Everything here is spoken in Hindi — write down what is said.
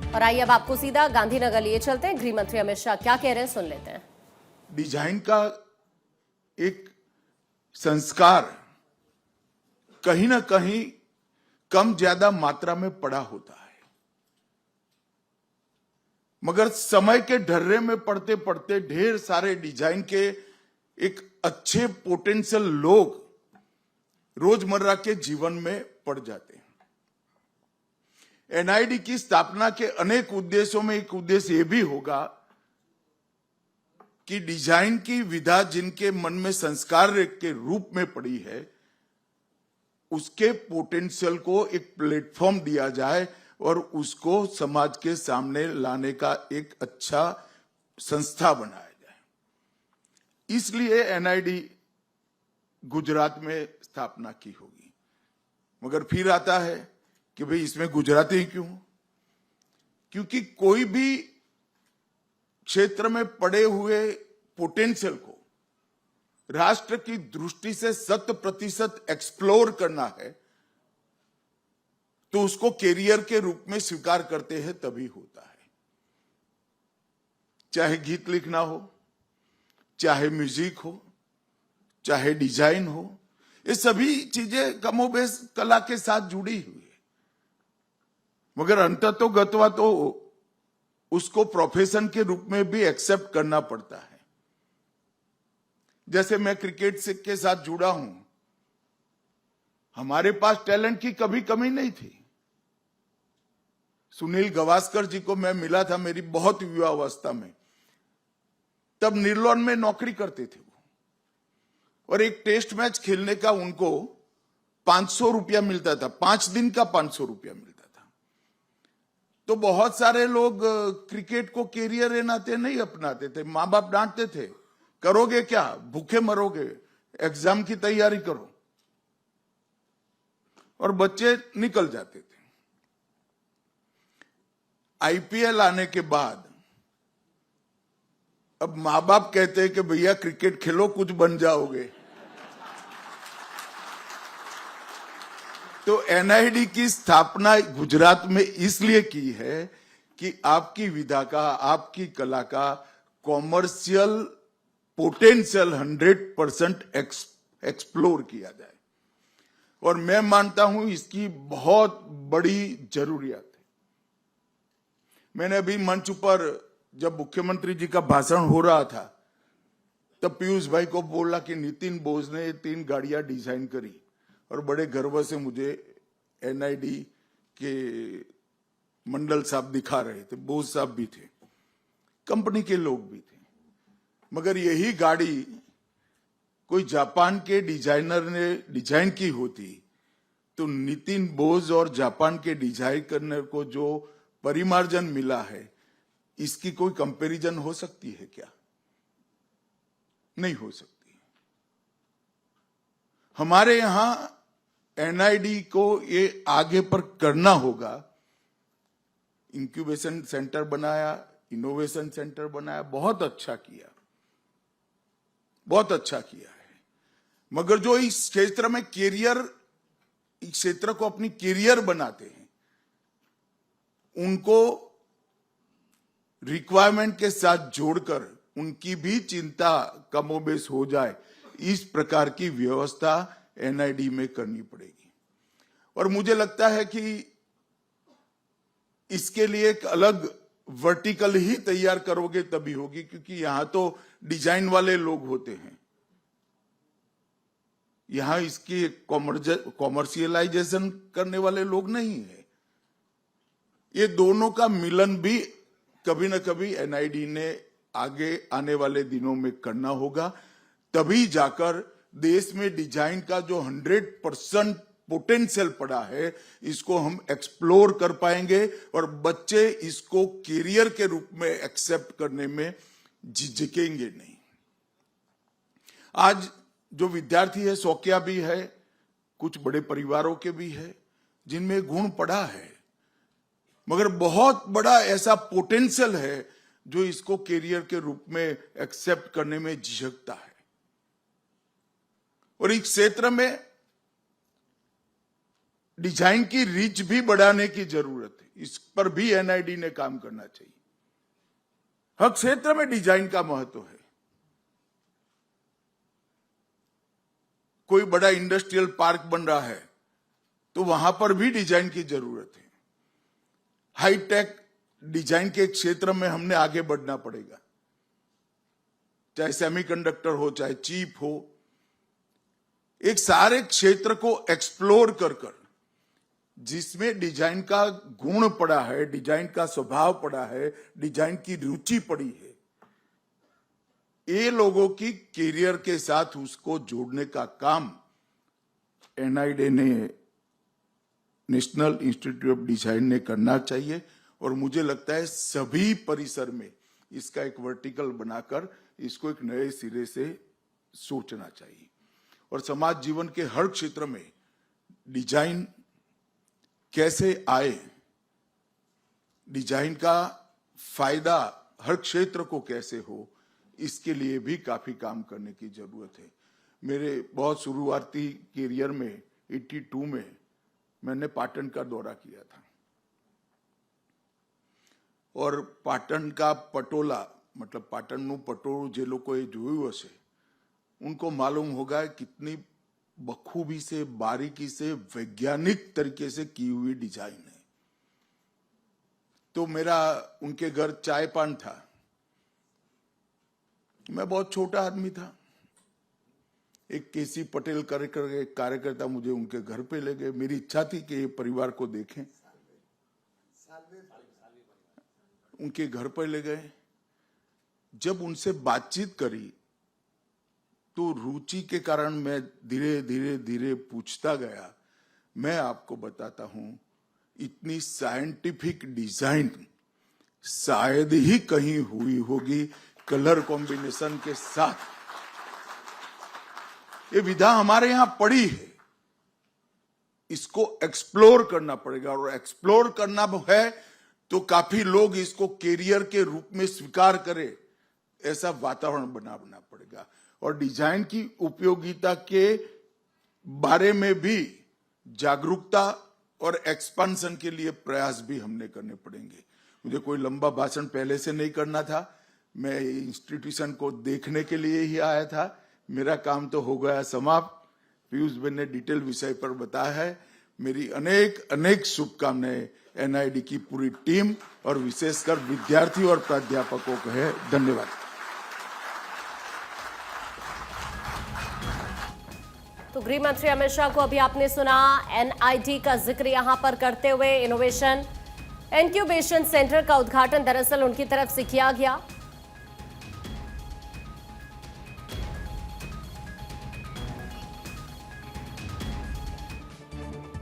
और आइए अब आपको सीधा गांधीनगर लिए चलते हैं। गृह मंत्री अमित शाह क्या कह रहे हैं, सुन लेते हैं। डिजाइन का एक संस्कार कहीं ना कहीं कम ज्यादा मात्रा में पड़ा होता है, मगर समय के ढर्रे में पढ़ते पढ़ते ढेर सारे डिजाइन के एक अच्छे पोटेंशियल लोग रोजमर्रा के जीवन में पड़ जाते हैं। एनआईडी की स्थापना के अनेक उद्देश्यों में एक उद्देश्य यह भी होगा कि डिजाइन की विधा जिनके मन में संस्कार के रूप में पड़ी है, उसके पोटेंशियल को एक प्लेटफॉर्म दिया जाए और उसको समाज के सामने लाने का एक अच्छा संस्था बनाया जाए। इसलिए एनआईडी गुजरात में स्थापना की होगी। मगर फिर आता है कि भाई इसमें गुजराती क्यों? क्योंकि कोई भी क्षेत्र में पड़े हुए पोटेंशियल को राष्ट्र की दृष्टि से 100% एक्सप्लोर करना है तो उसको कैरियर के रूप में स्वीकार करते हैं, तभी होता है। चाहे गीत लिखना हो, चाहे म्यूजिक हो, चाहे डिजाइन हो, ये सभी चीजें कमोबेश कला के साथ जुड़ी हुई है। मगर अंततोगत्वा तो उसको प्रोफेशन के रूप में भी एक्सेप्ट करना पड़ता है। जैसे मैं क्रिकेट के साथ जुड़ा हूं, हमारे पास टैलेंट की कभी कमी नहीं थी। सुनील गावस्कर जी को मैं मिला था मेरी बहुत युवावस्था में, तब निर्लोन में नौकरी करते थे वो, और एक टेस्ट मैच खेलने का उनको 500 रुपया मिलता था, 5 दिन का 500 रुपया मिलता था। तो बहुत सारे लोग क्रिकेट को कैरियर के नाते नहीं अपनाते थे। मां बाप डांटते थे, करोगे क्या, भूखे मरोगे, एग्जाम की तैयारी करो, और बच्चे निकल जाते थे। आईपीएल आने के बाद अब मां बाप कहते हैं कि भैया क्रिकेट खेलो, कुछ बन जाओगे। तो एनआईडी की स्थापना गुजरात में इसलिए की है कि आपकी विधा का, आपकी कला का कॉमर्शियल पोटेंशियल 100% एक्सप्लोर किया जाए, और मैं मानता हूं इसकी बहुत बड़ी जरूरियत है। मैंने अभी मंच पर जब मुख्यमंत्री जी का भाषण हो रहा था, तब पीयूष भाई को बोला कि नितिन बोस ने 3 गाड़ियां डिजाइन करी, और बड़े गर्व से मुझे एनआईडी के मंडल साहब दिखा रहे थे। बोस साहब भी थे, कंपनी के लोग भी थे। मगर यही गाड़ी कोई जापान के डिजाइनर ने डिजाइन की होती तो नितिन बोस और जापान के डिजाइन करने को जो परिमार्जन मिला है, इसकी कोई कंपैरिजन हो सकती है क्या? नहीं हो सकती। हमारे यहां एनआईडी को ये आगे पर करना होगा। इंक्यूबेशन सेंटर बनाया, इनोवेशन सेंटर बनाया, बहुत अच्छा किया, बहुत अच्छा किया है। मगर जो इस क्षेत्र में कैरियर, इस क्षेत्र को अपनी कैरियर बनाते हैं, उनको रिक्वायरमेंट के साथ जोड़कर उनकी भी चिंता कमोबेश हो जाए, इस प्रकार की व्यवस्था एनआईडी में करनी पड़ेगी। और मुझे लगता है कि इसके लिए एक अलग वर्टिकल ही तैयार करोगे तभी होगी, क्योंकि यहां तो डिजाइन वाले लोग होते हैं, यहां इसकी कॉमर्शियलाइजेशन करने वाले लोग नहीं है। ये दोनों का मिलन भी कभी ना कभी एनआईडी ने आगे आने वाले दिनों में करना होगा, तभी जाकर देश में डिजाइन का जो 100% पोटेंशियल पड़ा है, इसको हम एक्सप्लोर कर पाएंगे, और बच्चे इसको कैरियर के रूप में एक्सेप्ट करने में झिझकेंगे नहीं। आज जो विद्यार्थी है, शौकिया भी है, कुछ बड़े परिवारों के भी है जिनमें गुण पड़ा है, मगर बहुत बड़ा ऐसा पोटेंशियल है जो इसको कैरियर के रूप में एक्सेप्ट करने में झिझकता है। और इस क्षेत्र में डिजाइन की रीच भी बढ़ाने की जरूरत है। इस पर भी एनआईडी ने काम करना चाहिए। हर क्षेत्र में डिजाइन का महत्व है। कोई बड़ा इंडस्ट्रियल पार्क बन रहा है तो वहां पर भी डिजाइन की जरूरत है। हाईटेक डिजाइन के क्षेत्र में हमने आगे बढ़ना पड़ेगा, चाहे सेमीकंडक्टर हो, चाहे चिप हो। एक सारे क्षेत्र को एक्सप्लोर कर जिसमें डिजाइन का गुण पड़ा है, डिजाइन का स्वभाव पड़ा है, डिजाइन की रुचि पड़ी है, ये लोगों की कैरियर के साथ उसको जोड़ने का काम एनआईडी ने, नेशनल इंस्टीट्यूट ऑफ डिजाइन ने करना चाहिए। और मुझे लगता है सभी परिसर में इसका एक वर्टिकल बनाकर इसको एक नए सिरे से सोचना चाहिए। और समाज जीवन के हर क्षेत्र में डिजाइन कैसे आए, डिजाइन का फायदा हर क्षेत्र को कैसे हो, इसके लिए भी काफी काम करने की जरूरत है। मेरे बहुत शुरुआती कैरियर में 82 में मैंने पाटन का दौरा किया था और पाटन का पटोला, मतलब पाटन पटोळું જે લોકોએ જોયું હશે उनको मालूम होगा कितनी बखूबी से, बारीकी से, वैज्ञानिक तरीके से की हुई डिजाइन है। तो मेरा उनके घर चाय पान था। मैं बहुत छोटा आदमी था। एक केसी पटेल कार्यकर्ता मुझे उनके घर पे ले गए। मेरी इच्छा थी कि ये परिवार को देखें। उनके घर पर ले गए। जब उनसे बातचीत करी तो रुचि के कारण मैं धीरे धीरे धीरे पूछता गया। मैं आपको बताता हूं, इतनी साइंटिफिक डिजाइन शायद ही कहीं हुई होगी कलर कॉम्बिनेशन के साथ। ये विधा हमारे यहां पड़ी है, इसको एक्सप्लोर करना पड़ेगा। और एक्सप्लोर करना है तो काफी लोग इसको कैरियर के रूप में स्वीकार करें, ऐसा वातावरण बनाना पड़ेगा। और डिजाइन की उपयोगिता के बारे में भी जागरूकता और एक्सपेंशन के लिए प्रयास भी हमने करने पड़ेंगे। मुझे कोई लंबा भाषण पहले से नहीं करना था। मैं इंस्टीट्यूशन को देखने के लिए ही आया था। मेरा काम तो हो गया समाप्त। पीयूष बेन ने डिटेल विषय पर बताया है। मेरी अनेक अनेक शुभकामनाएं एनआईडी की पूरी टीम और विशेषकर विद्यार्थी और प्राध्यापकों को है। धन्यवाद। तो गृह मंत्री अमित शाह को अभी आपने सुना एनआईडी का जिक्र यहां पर करते हुए। इनोवेशन इंक्यूबेशन सेंटर का उद्घाटन दरअसल उनकी तरफ से किया गया।